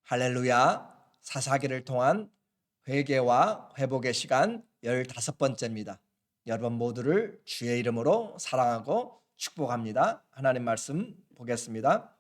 할렐루야. 사사기를 통한 회개와 회복의 시간 15번째입니다. 여러분 모두를 주의 이름으로 사랑하고 축복합니다. 하나님 말씀 보겠습니다.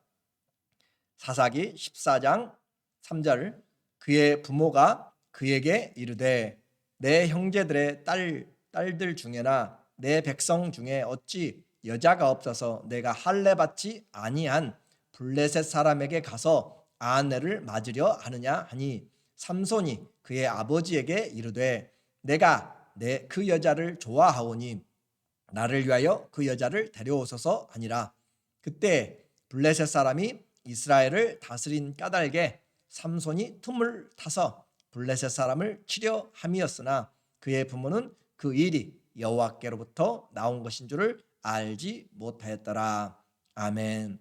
사사기 14장 3절. 그의 부모가 그에게 이르되 내 형제들의 딸들 중에나 내 백성 중에 어찌 여자가 없어서 내가 할례 받지 아니한 블레셋 사람에게 가서 아내를 맞으려 하느냐 하니, 삼손이 그의 아버지에게 이르되 내가 그 여자를 좋아하오니 나를 위하여 그 여자를 데려오소서 하니라. 그때 블레셋 사람이 이스라엘을 다스린 까닭에 삼손이 틈을 타서 블레셋 사람을 치려 함이었으나 그의 부모는 그 일이 여호와께로부터 나온 것인 줄을 알지 못하였더라. 아멘.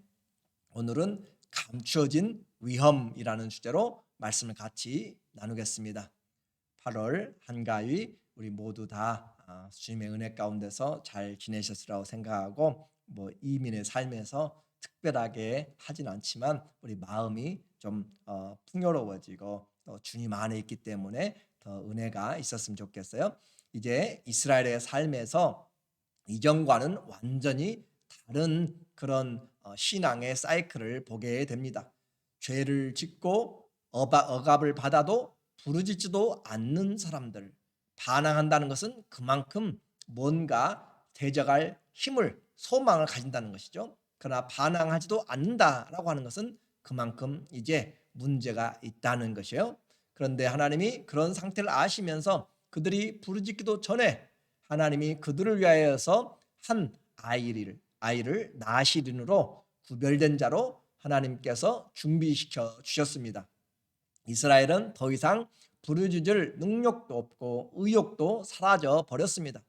오늘은 감추어진 위험이라는 주제로 말씀을 같이 나누겠습니다. 8월 한가위 우리 모두 다 주님의 은혜 가운데서 잘 지내셨으라고 생각하고, 이민의 삶에서 특별하게 하진 않지만 우리 마음이 좀 풍요로워지고 또 주님 안에 있기 때문에 더 은혜가 있었으면 좋겠어요. 이제 이스라엘의 삶에서 이전과는 완전히 다른 그런 신앙의 사이클을 보게 됩니다. 죄를 짓고 억압을 받아도 부르짖지도 않는 사람들, 반항한다는 것은 그만큼 뭔가 대적할 힘을, 소망을 가진다는 것이죠. 그러나 반항하지도 않는다라고 하는 것은 그만큼 이제 문제가 있다는 것이에요. 그런데 하나님이 그런 상태를 아시면서 그들이 부르짖기도 전에 하나님이 그들을 위하여서 한 아이를 나시린으로 구별된 자로 하나님께서 준비시켜 주셨습니다. 이스라엘은 더 이상 부르짖을 능력도 없고 의욕도 사라져 버렸습니다.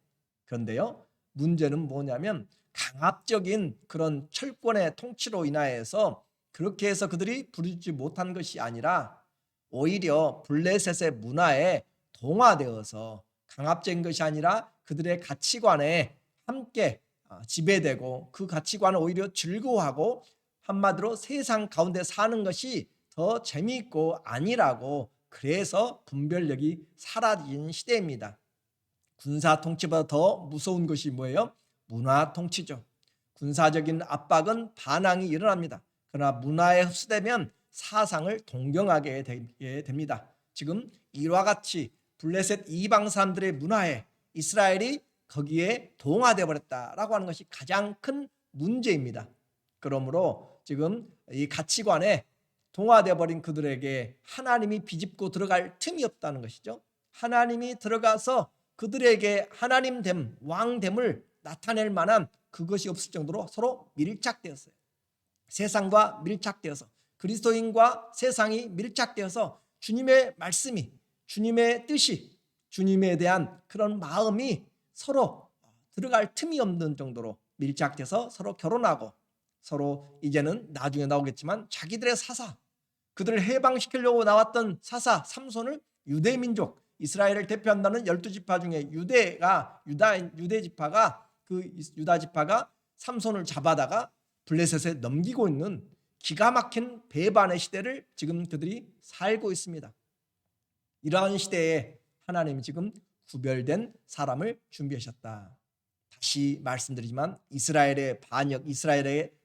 그런데요, 문제는 뭐냐면 강압적인 그런 철권의 통치로 인하여서 그렇게 해서 그들이 부르짖지 못한 것이 아니라 오히려 블레셋의 문화에 동화되어서, 강압적인 것이 아니라 그들의 가치관에 함께 지배되고 그 가치관을 오히려 즐거워하고, 한마디로 세상 가운데 사는 것이 더 재미있고 아니라고, 그래서 분별력이 사라진 시대입니다. 군사 통치보다 더 무서운 것이 뭐예요? 문화 통치죠. 군사적인 압박은 반항이 일어납니다. 그러나 문화에 흡수되면 사상을 동경하게 되게 됩니다. 지금 이와 같이 블레셋 이방 사람들의 문화에 이스라엘이 거기에 동화되어 버렸다라고 하는 것이 가장 큰 문제입니다. 그러므로 지금 이 가치관에 동화되어 버린 그들에게 하나님이 비집고 들어갈 틈이 없다는 것이죠. 하나님이 들어가서 그들에게 하나님됨, 왕됨을 나타낼 만한 그것이 없을 정도로 서로 밀착되었어요. 세상과 밀착되어서, 그리스도인과 세상이 밀착되어서 주님의 말씀이, 주님의 뜻이, 주님에 대한 그런 마음이 서로 들어갈 틈이 없는 정도로 밀착돼서 서로 결혼하고, 서로 이제는 나중에 나오겠지만 자기들의 사사, 그들을 해방시키려고 나왔던 사사 삼손을 유대민족, 이스라엘을 대표한다는 12지파 중에 유대 지파가, 그 유다 지파가 삼손을 잡아다가 블레셋에 넘기고 있는 기가 막힌 배반의 시대를 지금 그들이 살고 있습니다. 이러한 시대에 하나님이 지금 구별된 사람을 준비하셨다. 다시 말씀드리지만 이스라엘의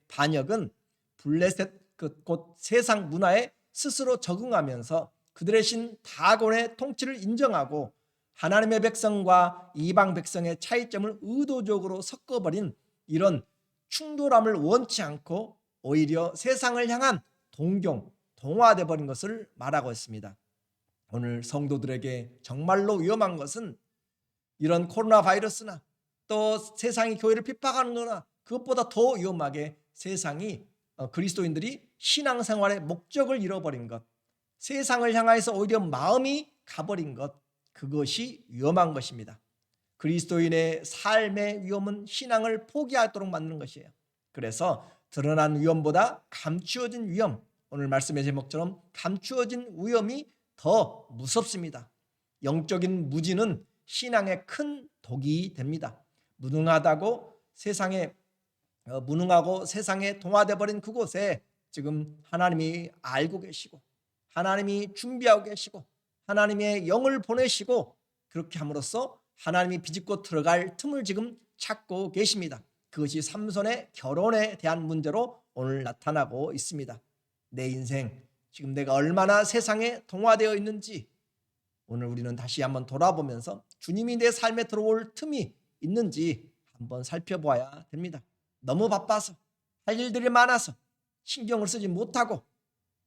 반역은 블레셋 곧 세상 문화에 스스로 적응하면서 그들의 신 다곤의 통치를 인정하고 하나님의 백성과 이방 백성의 차이점을 의도적으로 섞어버린 이런 충돌함을 원치 않고 오히려 세상을 향한 동화되어 버린 것을 말하고 있습니다. 오늘 성도들에게 정말로 위험한 것은 이런 코로나 바이러스나 또 세상이 교회를 핍박하는 거나, 그것보다 더 위험하게 세상이 그리스도인들이 신앙생활의 목적을 잃어버린 것, 세상을 향해서 오히려 마음이 가버린 것, 그것이 위험한 것입니다. 그리스도인의 삶의 위험은 신앙을 포기하도록 만드는 것이에요. 그래서 드러난 위험보다 감추어진 위험, 오늘 말씀의 제목처럼 감추어진 위험이 더 무섭습니다. 영적인 무지는 신앙의 큰 독이 됩니다. 무능하고 세상에 동화되어 버린 그곳에 지금 하나님이 알고 계시고 하나님이 준비하고 계시고 하나님의 영을 보내시고 그렇게 함으로써 하나님이 비집고 들어갈 틈을 지금 찾고 계십니다. 그것이 삼손의 결혼에 대한 문제로 오늘 나타나고 있습니다. 내 인생 지금 내가 얼마나 세상에 동화되어 있는지 오늘 우리는 다시 한번 돌아보면서 주님이 내 삶에 들어올 틈이 있는지 한번 살펴보아야 됩니다. 너무 바빠서 할 일들이 많아서 신경을 쓰지 못하고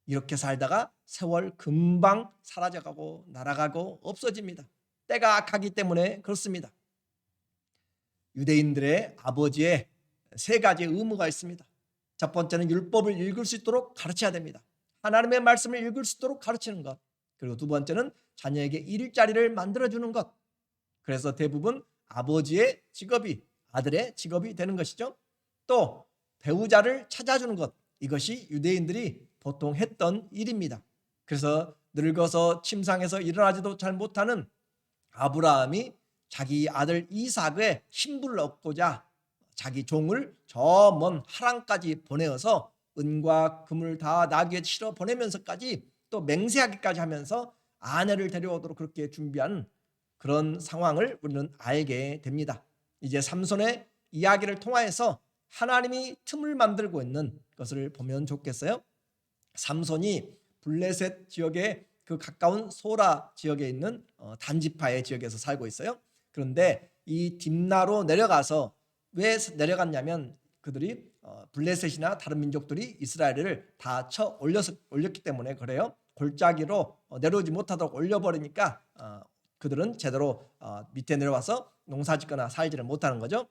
이렇게 살다가 세월 금방 사라져가고 날아가고 없어집니다. 때가 악하기 때문에 그렇습니다. 유대인들의 아버지의 세 가지 의무가 있습니다. 첫 번째는 율법을 읽을 수 있도록 가르쳐야 됩니다. 하나님의 말씀을 읽을 수 있도록 가르치는 것. 그리고 두 번째는 자녀에게 일자리를 만들어주는 것. 그래서 대부분 아버지의 직업이 아들의 직업이 되는 것이죠. 또 배우자를 찾아주는 것. 이것이 유대인들이 보통 했던 일입니다. 그래서 늙어서 침상에서 일어나지도 잘 못하는 아브라함이 자기 아들 이삭의 신분을 얻고자 자기 종을 저 먼 하란까지 보내어서 은과 금을 다 나귀에 실어 보내면서까지 또 맹세하기까지 하면서 아내를 데려오도록 그렇게 준비한 그런 상황을 우리는 알게 됩니다. 이제 삼손의 이야기를 통하여서 하나님이 틈을 만들고 있는 것을 보면 좋겠어요. 삼손이 블레셋 지역의 그 가까운 소라 지역에 있는 단지파의 지역에서 살고 있어요. 그런데 이 딥나로 내려가서 왜 내려갔냐면 그들이 블레셋이나 다른 민족들이 이스라엘을 다 쳐 올렸기 때문에 그래요. 골짜기로 내려오지 못하도록 올려버리니까 그들은 제대로 밑에 내려와서 농사짓거나 살지를 못하는 거죠.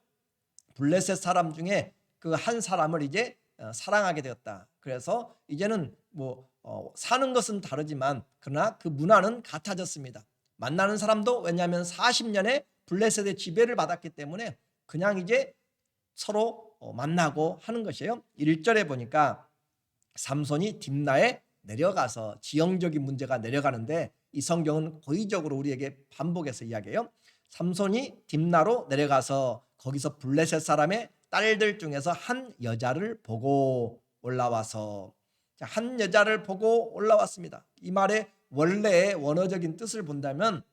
블레셋 사람 중에 그 한 사람을 이제 사랑하게 되었다. 그래서 이제는 사는 것은 다르지만 그러나 그 문화는 같아졌습니다. 만나는 사람도 왜냐하면 40년의 블레셋의 지배를 받았기 때문에 그냥 이제 서로 만나고 하는 것이에요. 1절에 보니까 삼손이 딥나에 내려가서 지형적인 문제가 내려가는데 이 성경은 고의적으로 우리에게 반복해서 이야기해요. 삼손이 딥나로 내려가서 거기서 블레셋 사람의 딸들 중에서 한 여자를 보고 올라와서 한 여자를 보고 올라왔습니다. 이 말의 원래의 원어적인 뜻을 본다면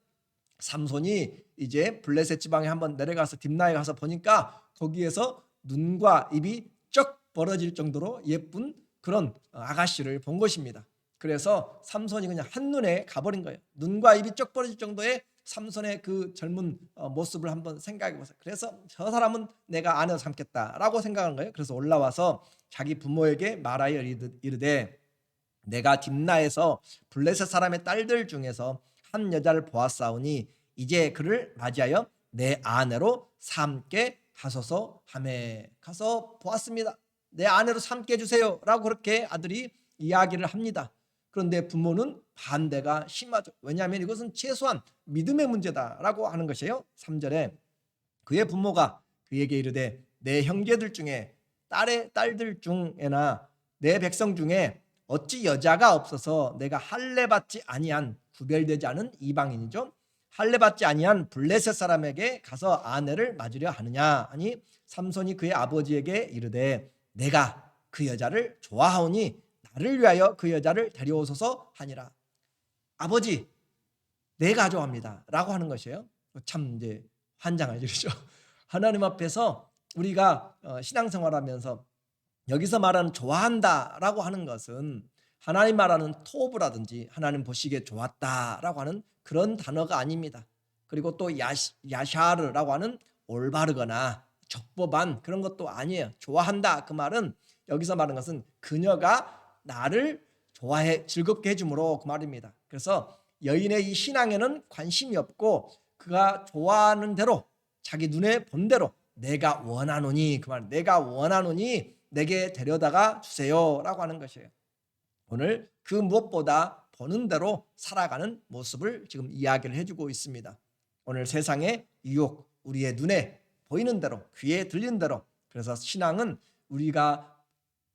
삼손이 이제 블레셋 지방에 한번 내려가서 딥나에 가서 보니까 거기에서 눈과 입이 쩍 벌어질 정도로 예쁜 그런 아가씨를 본 것입니다. 그래서 삼손이 그냥 한눈에 가버린 거예요. 눈과 입이 쩍 벌어질 정도의 삼손의 그 젊은 모습을 한번 생각해 보세요. 그래서 저 사람은 내가 아내로 삼겠다라고 생각한 거예요. 그래서 올라와서 자기 부모에게 말하여 이르되 내가 딥나에서 블레셋 사람의 딸들 중에서 한 여자를 보았사오니 이제 그를 맞이하여 내 아내로 삼게 하소서 하매 가서 보았습니다. 내 아내로 삼게 해주세요 라고 그렇게 아들이 이야기를 합니다. 그런데 부모는 반대가 심하죠. 왜냐하면 이것은 최소한 믿음의 문제다라고 하는 것이에요. 3절에 그의 부모가 그에게 이르되 내 형제들 중에 딸들 중에나 내 백성 중에 어찌 여자가 없어서 내가 할례받지 아니한 구별되지 않은 이방인이죠. 할례받지 아니한 블레셋 사람에게 가서 아내를 맞으려 하느냐 하니 삼손이 그의 아버지에게 이르되 내가 그 여자를 좋아하오니 나를 위하여 그 여자를 데려오소서 하니라. 아버지 내가 좋아합니다 라고 하는 것이에요. 참 이제 환장할 일이죠. 하나님 앞에서 우리가 신앙생활하면서 여기서 말하는 좋아한다라고 하는 것은 하나님 말하는 토브라든지 하나님 보시기에 좋았다라고 하는 그런 단어가 아닙니다. 그리고 또 야샤르라고 하는 올바르거나 적법한 그런 것도 아니에요. 좋아한다 그 말은 여기서 말하는 것은 그녀가 나를 좋아해 즐겁게 해주므로 그 말입니다. 그래서 여인의 이 신앙에는 관심이 없고 그가 좋아하는 대로 자기 눈에 본 대로 내가 원하노니 그 말 내가 원하노니 내게 데려다가 주세요라고 하는 것이에요. 오늘 그 무엇보다 보는 대로 살아가는 모습을 지금 이야기를 해주고 있습니다. 오늘 세상의 유혹 우리의 눈에 보이는 대로 귀에 들리는 대로 그래서 신앙은 우리가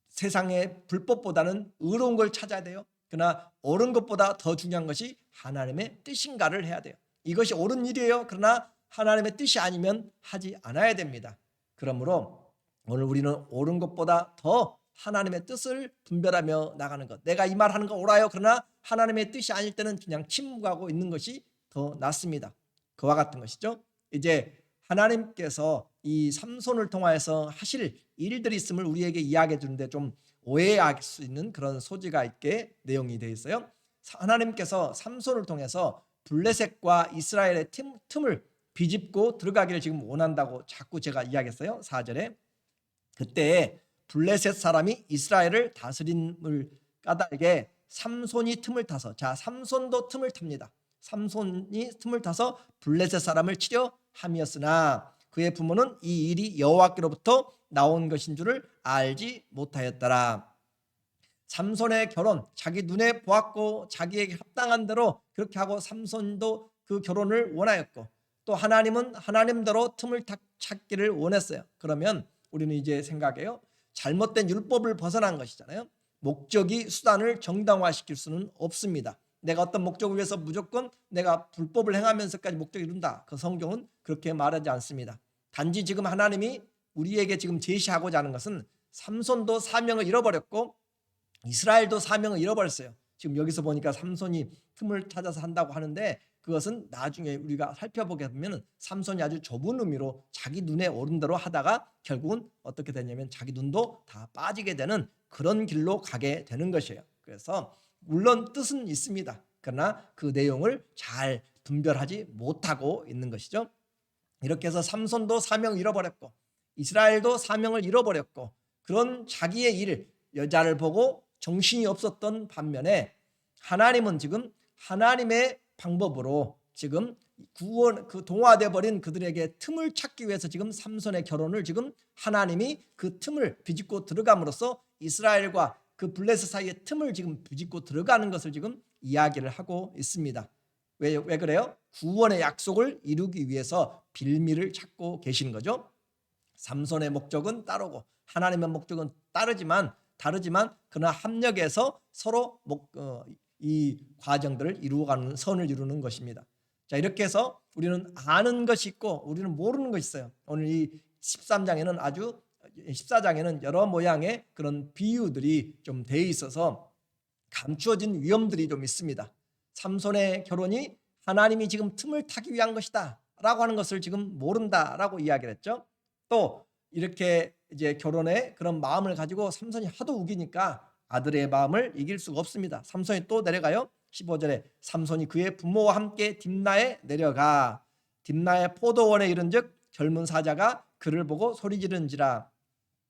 세상의 불법보다는 의로운 걸 찾아야 돼요. 그러나 옳은 것보다 더 중요한 것이 하나님의 뜻인가를 해야 돼요. 이것이 옳은 일이에요. 그러나 하나님의 뜻이 아니면 하지 않아야 됩니다. 그러므로 오늘 우리는 옳은 것보다 더 하나님의 뜻을 분별하며 나가는 것. 내가 이 말하는 거 옳아요. 그러나 하나님의 뜻이 아닐 때는 그냥 침묵하고 있는 것이 더 낫습니다. 그와 같은 것이죠. 이제 하나님께서 이 삼손을 통하여서 하실 일들이 있음을 우리에게 이야기해 주는데 좀 오해할 수 있는 그런 소지가 있게 내용이 되어 있어요. 하나님께서 삼손을 통해서 블레셋과 이스라엘의 틈을 비집고 들어가기를 지금 원한다고 자꾸 제가 이야기했어요. 4절에 그때 블레셋 사람이 이스라엘을 다스림을 까닭에 삼손이 틈을 타서, 자, 삼손도 틈을 탑니다. 삼손이 틈을 타서 블레셋 사람을 치려 함이었으나 그의 부모는 이 일이 여호와께로부터 나온 것인 줄을 알지 못하였더라. 삼손의 결혼, 자기 눈에 보았고 자기에게 합당한 대로 그렇게 하고 삼손도 그 결혼을 원하였고, 또 하나님은 하나님대로 틈을 찾기를 원했어요. 그러면 우리는 이제 생각해요. 잘못된 율법을 벗어난 것이잖아요. 목적이 수단을 정당화시킬 수는 없습니다. 내가 어떤 목적을 위해서 무조건 내가 불법을 행하면서까지 목적을 이룬다. 그 성경은 그렇게 말하지 않습니다. 단지 지금 하나님이 우리에게 지금 제시하고자 하는 것은 삼손도 사명을 잃어버렸고 이스라엘도 사명을 잃어버렸어요. 지금 여기서 보니까 삼손이 틈을 찾아서 한다고 하는데 그것은 나중에 우리가 살펴보게 되면 삼손이 아주 좁은 의미로 자기 눈에 오른 대로 하다가 결국은 어떻게 되냐면 자기 눈도 다 빠지게 되는 그런 길로 가게 되는 것이에요. 그래서 물론 뜻은 있습니다. 그러나 그 내용을 잘 분별하지 못하고 있는 것이죠. 이렇게 해서 삼손도 사명을 잃어버렸고 이스라엘도 사명을 잃어버렸고 그런 자기의 일, 여자를 보고 정신이 없었던 반면에 하나님은 지금 하나님의 방법으로 지금 구원, 그 동화돼 버린 그들에게 틈을 찾기 위해서 지금 삼손의 결혼을 지금 하나님이 그 틈을 비집고 들어감으로써 이스라엘과 그 블레셋 사이의 틈을 지금 비집고 들어가는 것을 지금 이야기를 하고 있습니다. 왜 그래요? 구원의 약속을 이루기 위해서 빌미를 찾고 계시는 거죠. 삼손의 목적은 따르고 하나님의 목적은 다르지만 그러나 합력해서 서로 이 과정들을 이루어가는 선을 이루는 것입니다. 자, 이렇게 해서 우리는 아는 것이 있고 우리는 모르는 것이 있어요. 오늘 이 14장에는 여러 모양의 그런 비유들이 좀 돼 있어서 감추어진 위험들이 좀 있습니다. 삼손의 결혼이 하나님이 지금 틈을 타기 위한 것이다 라고 하는 것을 지금 모른다라고 이야기를 했죠. 또 이렇게 이제 결혼에 그런 마음을 가지고 삼손이 하도 우기니까 아들의 마음을 이길 수가 없습니다. 삼손이 또 내려가요. 15절에 삼손이 그의 부모와 함께 딥나에 내려가 딥나의 포도원에 이른즉 젊은 사자가 그를 보고 소리지른지라.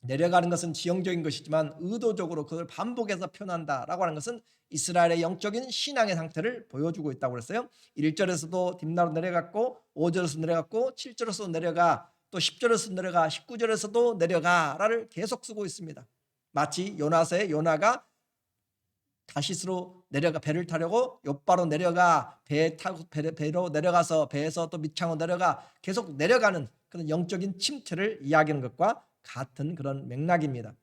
내려가는 것은 지형적인 것이지만 의도적으로 그걸 반복해서 표현한다라고 하는 것은 이스라엘의 영적인 신앙의 상태를 보여주고 있다고 그랬어요. 1절에서도 딥나로 내려갔고 5절에서 내려갔고 7절에서 내려가 또 10절에서 내려가 19절에서도 내려가라를 계속 쓰고 있습니다. 마치 요나서의 요나가 다시스로 내려가 배를 타려고 욥바로 내려가 배로 내려가서 배에서 또 밑창으로 내려가 계속 내려가는 그런 영적인 침체를 이야기하는 것과 같은 그런 맥락입니다.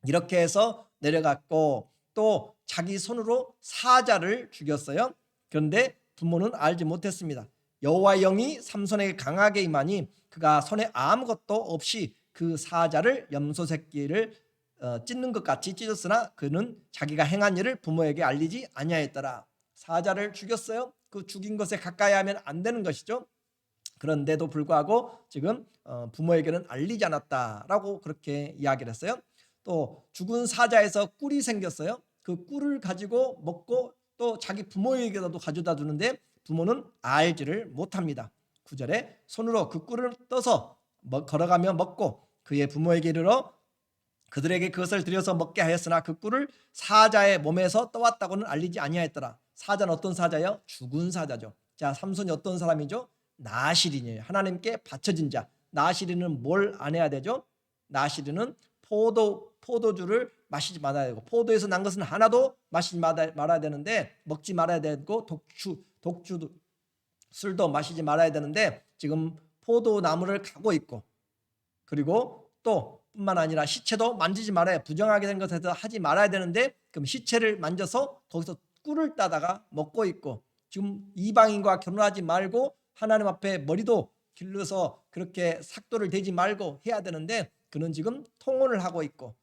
이렇게 해서 내려갔고 또 자기 손으로 사자를 죽였어요. 그런데 부모는 알지 못했습니다. 여호와의 영이 삼손에게 강하게 임하니 그가 손에 아무것도 없이 그 사자를 염소 새끼를 찢는 것 같이 찢었으나 그는 자기가 행한 일을 부모에게 알리지 아니하였더라. 사자를 죽였어요. 그 죽인 것에 가까이 하면 안 되는 것이죠. 그런데도 불구하고 지금 부모에게는 알리지 않았다라고 그렇게 이야기를 했어요. 또 죽은 사자에서 꿀이 생겼어요. 그 꿀을 가지고 먹고 또 자기 부모에게도 가져다 주는데 부모는 알지를 못합니다. 9절에 손으로 그 꿀을 떠서 걸어가며 먹고 그의 부모에게 이르러 그들에게 그것을 들여서 먹게 하였으나 그 꿀을 사자의 몸에서 떠왔다고는 알리지 아니하였더라. 사자는 어떤 사자요? 죽은 사자죠. 자, 삼손이 어떤 사람이죠? 나시린이에요. 하나님께 바쳐진 자. 나시린은 뭘 안 해야 되죠? 나시린은 포도주를 마시지 말아야 되고 포도에서 난 것은 하나도 마시지 말아야 되는데 먹지 말아야 되고 독주도 술도 마시지 말아야 되는데 지금 포도나무를 가고 있고 그리고 또 뿐만 아니라 시체도 만지지 말아야 부정하게 된 것에서 하지 말아야 되는데 그럼 시체를 만져서 거기서 꿀을 따다가 먹고 있고 지금 이방인과 결혼하지 말고 하나님 앞에 머리도 길러서 그렇게 삭도를 대지 말고 해야 되는데 그는 지금 통혼을 하고 있고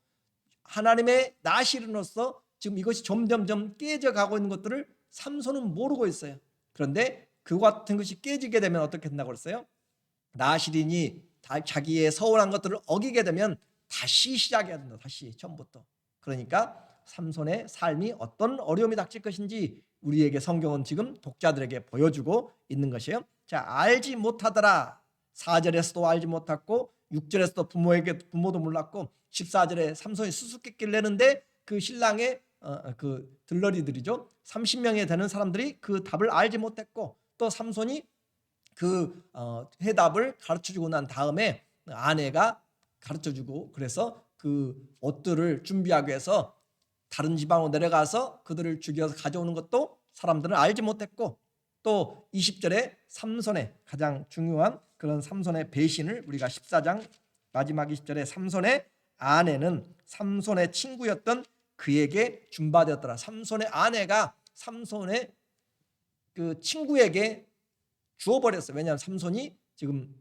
하나님의 나시린으로서 지금 이것이 점점점 깨져가고 있는 것들을 삼손은 모르고 있어요. 그런데 그와 같은 것이 깨지게 되면 어떻게 된다고 그랬어요? 나시린이 자기의 서운한 것들을 어기게 되면 다시 시작해야 된다. 다시 처음부터. 그러니까 삼손의 삶이 어떤 어려움이 닥칠 것인지 우리에게 성경은 지금 독자들에게 보여주고 있는 것이에요. 자, 알지 못하더라. 4절에서도 알지 못했고 6절에서도 부모도 몰랐고 14절에 삼손이 수수께끼를 내는데 그 신랑의 그 들러리들이죠. 30명에 되는 사람들이 그 답을 알지 못했고 또 삼손이 그 해답을 가르쳐주고 난 다음에 아내가 가르쳐주고 그래서 그 옷들을 준비하기 위해서 다른 지방으로 내려가서 그들을 죽여서 가져오는 것도 사람들은 알지 못했고 또 20절에 삼손의 가장 중요한 그런 삼손의 배신을 우리가 14장 마지막 20절에 삼손의 아내는 삼손의 친구였던 그에게 준바되었더라. 삼손의 아내가 삼손의 그 친구에게 주어버렸어요. 왜냐하면 삼손이 지금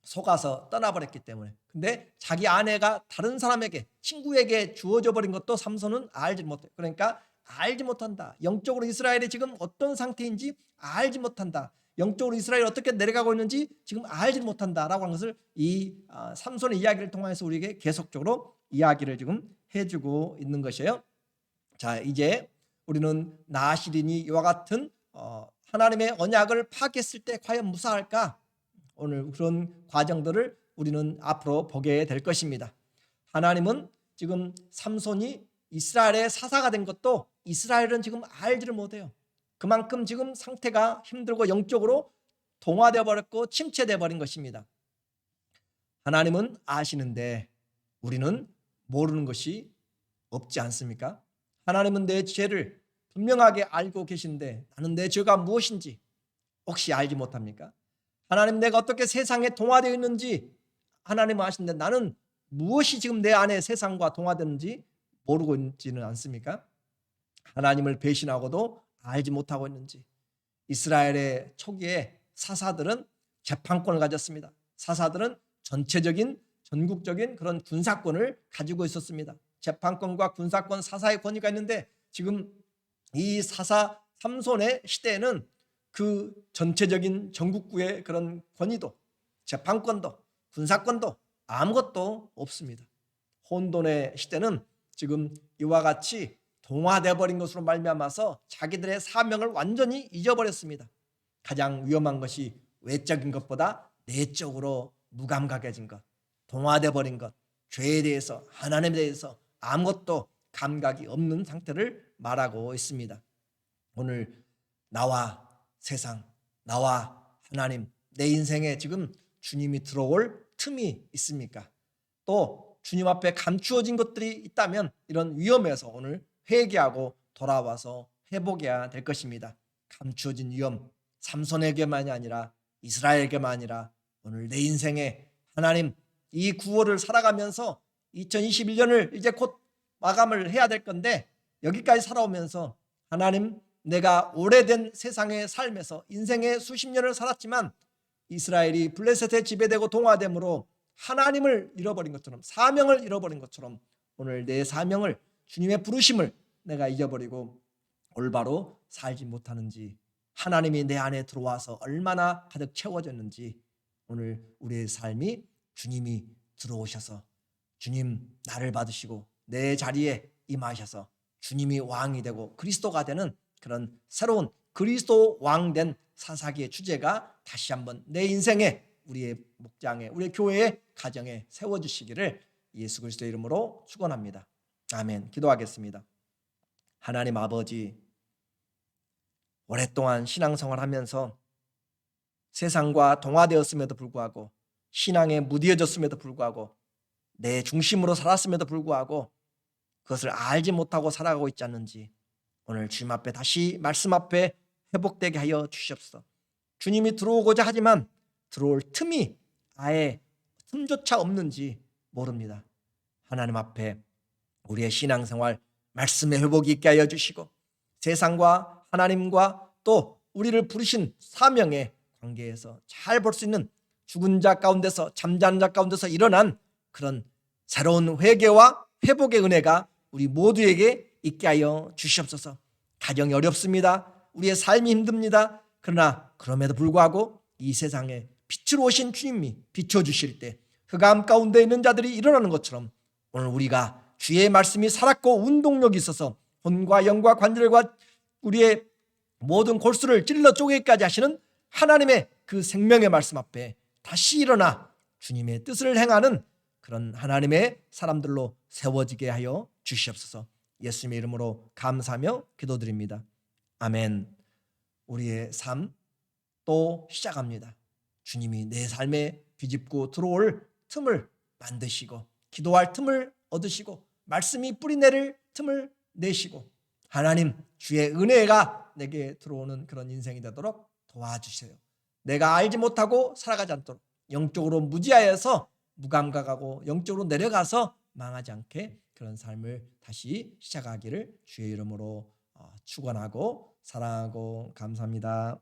속아서 떠나버렸기 때문에. 근데 자기 아내가 다른 사람에게 친구에게 주어져 버린 것도 삼손은 알지 못해요. 그러니까 알지 못한다. 영적으로 이스라엘이 지금 어떤 상태인지 알지 못한다. 영적으로 이스라엘이 어떻게 내려가고 있는지 지금 알지 못한다라고 하는 것을 이 삼손의 이야기를 통해서 우리에게 계속적으로 이야기를 지금 해주고 있는 것이에요. 자, 이제 우리는 나시린이 이와 같은 하나님의 언약을 파괴했을 때 과연 무사할까? 오늘 그런 과정들을 우리는 앞으로 보게 될 것입니다. 하나님은 지금 삼손이 이스라엘의 사사가 된 것도 이스라엘은 지금 알지를 못해요. 그만큼 지금 상태가 힘들고 영적으로 동화되어 버렸고 침체되어 버린 것입니다. 하나님은 아시는데 우리는 모르는 것이 없지 않습니까? 하나님은 내 죄를 분명하게 알고 계신데 나는 내 죄가 무엇인지 혹시 알지 못합니까? 하나님 내가 어떻게 세상에 동화되어 있는지 하나님은 아시는데 나는 무엇이 지금 내 안에 세상과 동화되는지 모르고 있지는 않습니까? 하나님을 배신하고도 알지 못하고 있는지. 이스라엘의 초기에 사사들은 재판권을 가졌습니다. 사사들은 전국적인 그런 군사권을 가지고 있었습니다. 재판권과 군사권, 사사의 권위가 있는데 지금 이 사사 삼손의 시대에는 그 전체적인 전국구의 그런 권위도 재판권도 군사권도 아무것도 없습니다. 혼돈의 시대는 지금 이와 같이 동화되어 버린 것으로 말미암아서 자기들의 사명을 완전히 잊어버렸습니다. 가장 위험한 것이 외적인 것보다 내적으로 무감각해진 것, 동화되어 버린 것, 죄에 대해서 하나님에 대해서 아무것도 감각이 없는 상태를 말하고 있습니다. 오늘 나와 세상, 나와 하나님, 내 인생에 지금 주님이 들어올 틈이 있습니까? 또 주님 앞에 감추어진 것들이 있다면 이런 위험에서 오늘 회개하고 돌아와서 회복해야 될 것입니다. 감추어진 위험, 삼손에게만이 아니라 이스라엘에게만 아니라 오늘 내 인생에 하나님 이 구호를 살아가면서 2021년을 이제 곧 마감을 해야 될 건데 여기까지 살아오면서 하나님 내가 오래된 세상의 삶에서 인생의 수십 년을 살았지만 이스라엘이 블레셋에 지배되고 동화됨으로 하나님을 잃어버린 것처럼 사명을 잃어버린 것처럼 오늘 내 사명을 주님의 부르심을 내가 잊어버리고 올바로 살지 못하는지 하나님이 내 안에 들어와서 얼마나 가득 채워졌는지 오늘 우리의 삶이 주님이 들어오셔서 주님 나를 받으시고 내 자리에 임하셔서 주님이 왕이 되고 그리스도가 되는 그런 새로운 그리스도 왕된 사사기의 주제가 다시 한번 내 인생에 우리의 목장에 우리의 교회의 가정에 세워주시기를 예수 그리스도의 이름으로 축원합니다. 아멘. 기도하겠습니다. 하나님 아버지, 오랫동안 신앙생활하면서 세상과 동화되었음에도 불구하고 신앙에 무뎌졌음에도 불구하고 내 중심으로 살았음에도 불구하고 그것을 알지 못하고 살아가고 있지 않는지 오늘 주님 앞에 다시 말씀 앞에 회복되게 하여 주시옵소서. 주님이 들어오고자 하지만 들어올 틈이 아예 틈조차 없는지 모릅니다. 하나님 앞에 우리의 신앙생활 말씀의 회복이 있게 하여 주시고 세상과 하나님과 또 우리를 부르신 사명의 관계에서 잘 볼 수 있는 죽은 자 가운데서 잠자는 자 가운데서 일어난 그런 새로운 회개와 회복의 은혜가 우리 모두에게 있게 하여 주시옵소서. 가정이 어렵습니다. 우리의 삶이 힘듭니다. 그러나 그럼에도 불구하고 이 세상에 빛으로 오신 주님이 비춰주실 때 흑암 가운데 있는 자들이 일어나는 것처럼 오늘 우리가 주의 말씀이 살았고 운동력이 있어서 혼과 영과 관절과 우리의 모든 골수를 찔러 쪼개기까지 하시는 하나님의 그 생명의 말씀 앞에 다시 일어나 주님의 뜻을 행하는 그런 하나님의 사람들로 세워지게 하여 주시옵소서. 예수님의 이름으로 감사하며 기도드립니다. 아멘. 우리의 삶 또 시작합니다. 주님이 내 삶에 비집고 들어올 틈을 만드시고 기도할 틈을 얻으시고 말씀이 뿌리내릴 틈을 내시고 하나님 주의 은혜가 내게 들어오는 그런 인생이 되도록 도와주세요. 내가 알지 못하고 살아가지 않도록 영적으로 무지하여서 무감각하고 영적으로 내려가서 망하지 않게 그런 삶을 다시 시작하기를 주의 이름으로 축원하고 사랑하고 감사합니다.